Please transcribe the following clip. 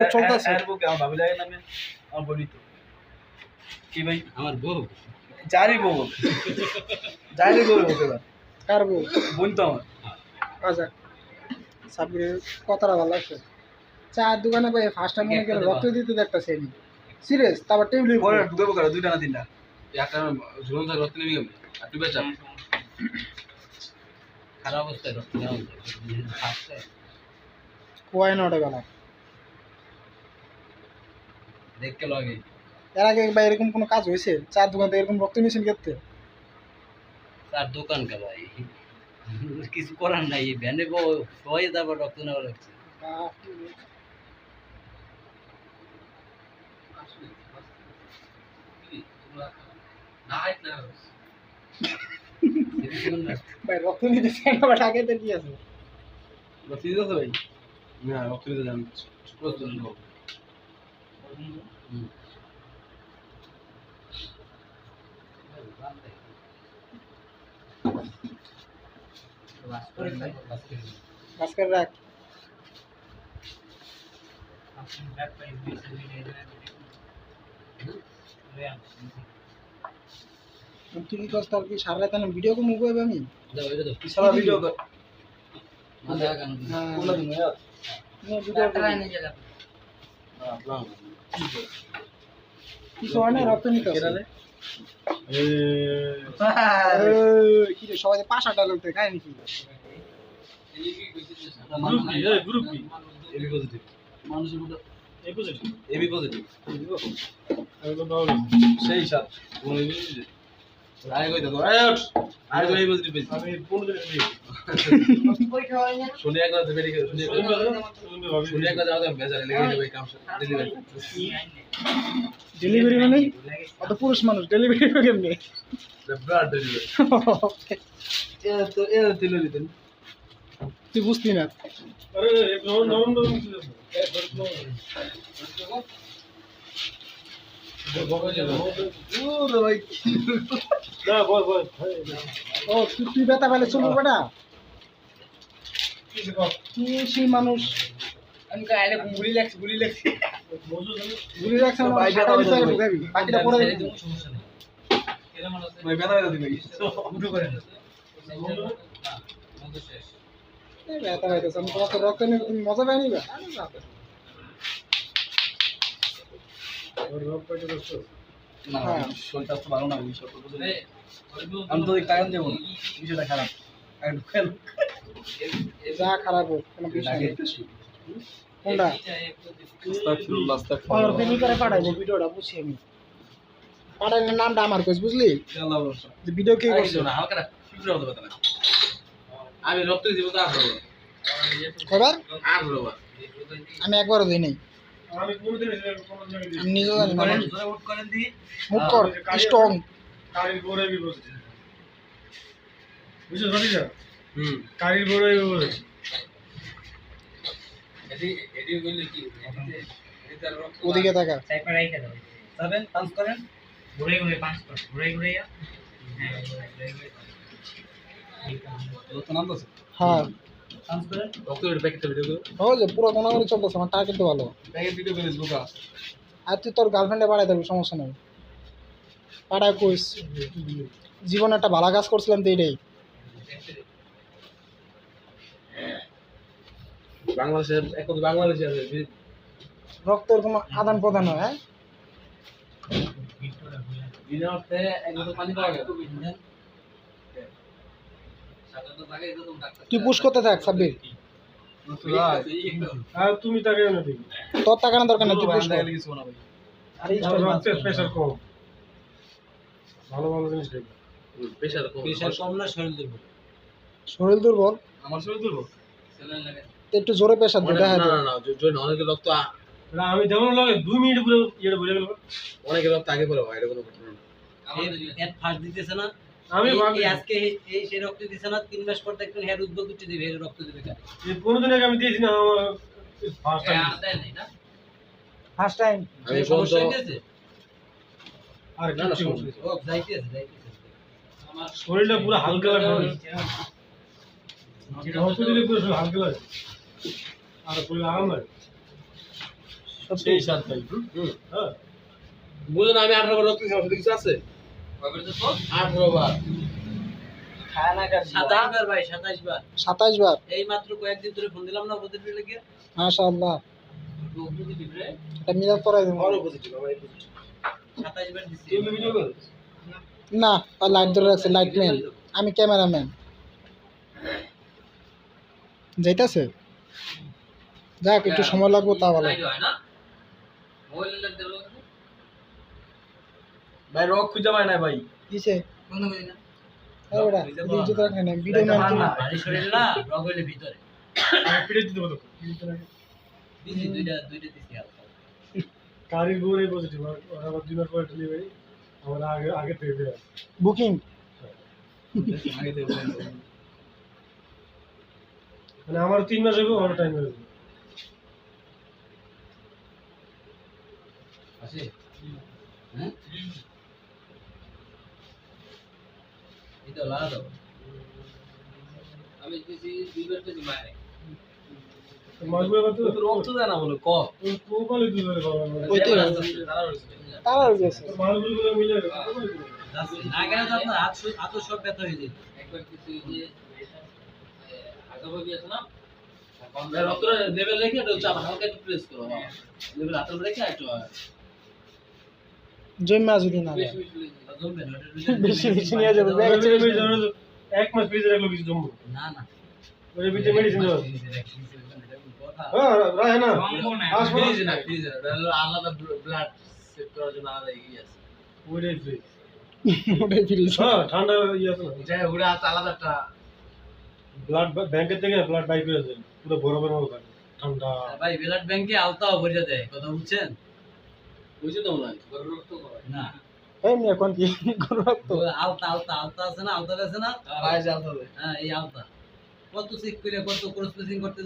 চলতেছে আর বউ আমার ভাবি লাগে না আমি আমার বলি তো কি ভাই আমার বউ যারই বউ যারই বউ হতে পারে কার বউ বোন তো আমার আচ্ছা সাব্বিরের কথাটা ভালো লাগছে চার দোকানে ভাই ফার্স্ট টাইম মনে গেল রক্ত দিতে দেখতেছে আমি সিরিয়াস তারপর টেবিলের পরে উপরে ঢুকে বকার দুইটা না তিনটা একটা ঝুলন থাকে রক্ত নেমে গেল আর তুই বেচা খারাপ অবস্থায় রক্ত নেওয়া ফার্স্টে কোয়াই নটা বেলা দেখতে লাগে এর আগে ভাই এরকম কোনো কাজ হয়েছে চার দোকান থেকে এরকম রক্ত নিয়েছেন ক্ষেত্রে তার দোকান কে ভাই কিছু করার নাই ভ্যানে সবাই তারপর রক্ত নেওয়া লাগছে ভাই রক্ত নিতে চান আবার আগে তো কি আছে রক্ত দিতে ভাই না রক্ত দিতে জানি আজকের রাখ তুই কি করছ তার কি সারা রাত ভিডিও কো মুভ হবে আমি সারা ভিডিও কর হ্যাঁ কোলা দিন यार নে ভিডিও কিছু হয় না রক্ত নিতে কেরালে কি রে সবাই পাশাটা লোকতে খায় নাকি গ্রুপ কি এবি পজিটিভ মানুষের মধ্যে এবি পজিটিভ সেই সাথ কোন এবি আয় কই দাও আয় উঠ আয় কই পজিটিভ পেয়েছি আমি 15 দিন পরীক্ষা হয় না শুনে একবার দেবে শুনে একবার যাও বেজারে লেগে যাবে কাম ডেলিভারি ডেলিভারি মানে অত পুরুষ মানুষ ডেলিভারি করে কেমনে ব্লাড ডেলিভারি এ দিল দিতেন তুই বুঝতি না আরে নরম ও তুই ব্যথা পেলে চলবো বেটা তুই সেই মানুষ আমি কাইলে গুলি লাগছে গুলি রাখছে না ঢুকাবি বাকিটা পরে সমস্যা নেই ভাই ব্যথা ব্যথা দিবে উঠো করে ব্যথা পাইতেছে আমি তোমার তো রক্ত নিয়ে তুমি মজা পাইনি বা না শরীরটা তো ভালো না বিষয় আমি তো টাকা দেবো না বিষয়টা খারাপ যা খারাপ হোক কোনো বিষয় নেই কোনটা আমার ফেমি করে পাঠাইবো ভিডিওটা বুঝছি আমি পাঠাইলে নামটা আমার কইস বুঝলি যে ভিডিও কে করছে না হালকা ফিক্স হতে পারে না আমি রক্ত দিব তো আর খবর আর রবা আমি একবারও দিই নাই আমি নিজেও জানি না উঠ করেন দি মুখ কর স্ট্রং কারির বড়াই বলছে বুঝছো সঠিক কারির বড়াই বলছে এডি বললে কি ওদিকে তাকা সাইপার রাইখা দাও তবেন পাঁচ করেন ঘুরে ঘুরে পাঁচ কর ঘুরে ঘুরে হ্যাঁ তো নাম তো হ্যাঁ পাঁচ করেন ডক্টরের প্যাকেটটা ভিডিও করে ও যে পুরো কোনাগুলি চলতেছে আমার টাকা কিন্তু ভালো প্যাকেট ভিডিও করে লুকা আর তুই তোর গার্লফ্রেন্ডে পাঠাই দেবি সমস্যা নেই পাঠায় কইস জীবনে একটা ভালো কাজ করছিলাম তো এটাই বাংলাদেশের এখন বাংলাদেশে আছে রক্তের কোনো আদান প্রদান হয় হ্যাঁ দিনের অর্থে এক বোতল পানি পাওয়া গেল তুই পুশ করতে থাক সাব্বির আর তুমি তাকে না দেখি তোর টাকার দরকার নেই তুই পুশ কর কিছু না ভাই আরে রক্তের প্রেশার কম ভালো ভালো জিনিস দেখি প্রেসার কম প্রেশার কম না শরীর দুর্বল শরীর দুর্বল আমার শরীর দুর্বল সেলেন লাগে তো একটু জোরে প্রেশার দে দেখা না না না জয় অনেকে রক্ত না আমি যেমন লাগে 2 মিনিট পুরো ইয়ে বলে গেল অনেকে রক্ত আগে পড়ে হয় এটা কোনো ঘটনা না এর ফার্স্ট দিতেছে না আমি এই আজকে এই সেই রক্ত দিতেছে না 3 মাস পর দেখবেন হেয়ার উদ্ভব উঠে দিবে এর রক্ত দিবে কার এই 15 দিন আগে আমি দিয়েছি না আমার ফার্স্ট টাইম দেয় নাই না ফার্স্ট টাইম আমি সমস্যা বলতো হইতেছে আর না না কিছু সমস্যা ও যাইতেছে আমার শরীরটা পুরো হালকা লাগে রক্ত দিলে পুরো হালকা লাগে আর পুরো আরাম লাগে সত্যি সেই সাত ভাই হ্যাঁ বুঝুন আমি 18 বার রক্ত দিয়েছি কিছু আছে 18 বার খায় না কার 27 বার ভাই 27 বার 27 বার এই মাত্র কয়েকদিন ধরে ফোন দিলাম না ওদের লেগে মাশাআল্লাহ পজিটিভ রে এটা মিলাদ পড়াই দেবো বড় পজিটিভ আমার 27 বার দিছি তুমি ভিডিও কর না আর লাইট ধরে রাখছে লাইটম্যান আমি ক্যামেরাম্যান যাইতাছে যাক একটু সময় লাগবে তা ভালো হয় না মোবাইলে লাগতে হলো ভাই রক খুঁজে পায় না ভাই কিসে বন্ধ করি না আরে বেটা ভিডিও তো রাখে না ভিডিও ম্যান কি বাড়ি শরীর না রগ হইলে ভিতরে আমি ফিরে দিতে বলো দিছি দুইটা দিছি হালকা কারির গুড়ে পজিটিভ আর আবার 2 বার পরে ডেলিভারি আমরা আগে আগে থেকে দেয়া বুকিং আগে থেকে মানে আমার 3 মাস হবে ওর টাইম হবে আছে হ্যাঁ এটা লাগা দাও আমি দিছি দুইবার দিছি মারে মাসবে কত তো রক্ত দেয় না বলে ক তো বলে 2 বার বাবা ওইতে তারা হয়ে গেছে মালগুলো মিলে না কেন তো আপনার হাত সব ব্যথা হয়ে যায় একবার কিছু যে আগাভাবি আছে না রক্তটা লেভেল রেখে এটা চাপ হালকা একটু প্রেস করো লেভেল হাতের রেখে একটু জম্মা যদি না বেশি জমবে না বেশি বেশি নিয়ে যাবে ব্যাগে ছেড়ে দিবে। এক মাস ফ্রিজে রাখলো কিছু জমবো না না ওই ভিতরে মেডিসিন দাও কথা হ্যাঁ রাখে না ফ্রিজ না ফ্রিজ আলাদা ব্লাড সেট করার জন্য আলাদা ইয়ে আছে ওইটাই ফ্রিজ ওটাই ফ্রিজ হ্যাঁ ঠান্ডা ইয়ে আছে না যাই ওটা আছে আলাদা একটা ব্লাড ব্যাংকের থেকে ব্লাড বাইক করে দেন পুরো বরফের মতো থাকে ঠান্ডা ভাই ব্লাড ব্যাংকে আলতাও ভরে দেয় কথা বুঝছেন বুঝছো তো মনে হয় গরুর রক্ত করে না এই নিয়ে এখন কি করব তো আলতা আছে না আলতা আছে না রাইজ আলতে হবে হ্যাঁ এই আলতা কত চেক করে কত ক্রস করতে